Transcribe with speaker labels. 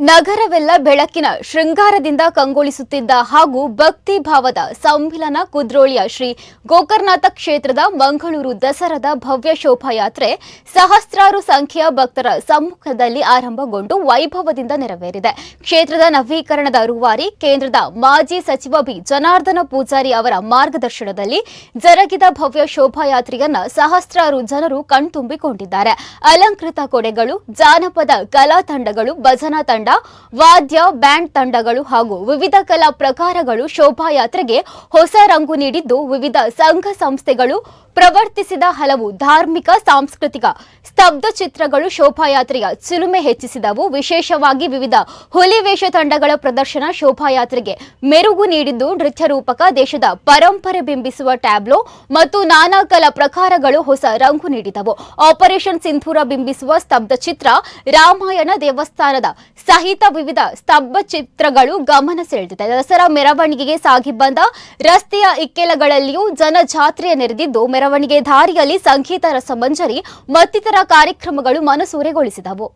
Speaker 1: ನಗರವೆಲ್ಲ ಬೆಳಕಿನ ಶೃಂಗಾರದಿಂದ ಕಂಗೊಳಿಸುತ್ತಿದ್ದ ಹಾಗೂ ಭಕ್ತಿ ಭಾವದ ಸಂಮಿಲನ ಕುದ್ರೋಳಿಯ ಶ್ರೀ ಗೋಕರ್ಣನಾಥ ಕ್ಷೇತ್ರದ ಮಂಗಳೂರು ದಸರಾದ ಭವ್ಯ ಶೋಭಾಯಾತ್ರೆ ಸಹಸ್ರಾರು ಸಂಖ್ಯೆಯ ಭಕ್ತರ ಸಮ್ಮುಖದಲ್ಲಿ ಆರಂಭಗೊಂಡು ವೈಭವದಿಂದ ನೆರವೇರಿದೆ. ಕ್ಷೇತ್ರದ ನವೀಕರಣದ ರೂವಾರಿ ಕೇಂದ್ರದ ಮಾಜಿ ಸಚಿವ ಬಿ ಜನಾರ್ದನ ಪೂಜಾರಿ ಅವರ ಮಾರ್ಗದರ್ಶನದಲ್ಲಿ ಜರುಗಿದ ಭವ್ಯ ಶೋಭಾಯಾತ್ರೆಯನ್ನ ಸಹಸ್ರಾರು ಜನರು ಕಣ್ತುಂಬಿಕೊಂಡಿದ್ದಾರೆ. ಅಲಂಕೃತ ಕೊಡೆಗಳು, ಜಾನಪದ ಕಲಾ ತಂಡಗಳು, ಭಜನಾ ತಂಡ, ವಾದ್ಯ ಬ್ಯಾಂಡ್ ತಂಡಗಳು ಹಾಗೂ ವಿವಿಧ ಕಲಾ ಪ್ರಕಾರಗಳು ಶೋಭಾಯಾತ್ರೆಗೆ ಹೊಸ ರಂಗು ನೀಡಿದ್ದು, ವಿವಿಧ ಸಂಘ ಸಂಸ್ಥೆಗಳು ಪ್ರವರ್ತಿಸಿದ ಹಲವು ಧಾರ್ಮಿಕ ಸಾಂಸ್ಕೃತಿಕ ಸ್ತಬ್ಧ ಚಿತ್ರಗಳು ಶೋಭಾಯಾತ್ರೆಯ ಚಿಲುಮೆ ಹೆಚ್ಚಿಸಿದವು. ವಿಶೇಷವಾಗಿ ವಿವಿಧ ಹುಲಿವೇಷ ತಂಡಗಳ ಪ್ರದರ್ಶನ ಶೋಭಾಯಾತ್ರೆಗೆ ಮೆರುಗು ನೀಡಿದ್ದು, ನೃತ್ಯ ರೂಪಕ, ದೇಶದ ಪರಂಪರೆ ಬಿಂಬಿಸುವ ಟ್ಯಾಬ್ಲೋ ಮತ್ತು ನಾನಾ ಕಲಾ ಪ್ರಕಾರಗಳು ಹೊಸ ರಂಗು ನೀಡಿದವು. ಆಪರೇಷನ್ ಸಿಂಧೂರ ಬಿಂಬಿಸುವ ಸ್ತಬ್ಧ ಚಿತ್ರ, ರಾಮಾಯಣ ದೇವಸ್ಥಾನದ ಸಹಿತ ವಿವಿಧ ಸ್ತಬ್ಧ ಚಿತ್ರಗಳು ಗಮನ ಸೆಳೆದಿದೆ. ದಸರಾ ಮೆರವಣಿಗೆಗೆ ಸಾಗಿ ಬಂದ ರಸ್ತೆಯ ಇಕ್ಕೆಲಗಳಲ್ಲಿಯೂ ಜನಜಾತ್ರೆಯ ನೆರೆದಿದ್ದು, ಮೆರವಣಿಗೆ ದಾರಿಯಲ್ಲಿ ಸಂಗೀತ, ರಸಮಂಜರಿ ಮತ್ತಿತರ ಕಾರ್ಯಕ್ರಮಗಳು ಮನಸೂರೆಗೊಳಿಸಿದವು.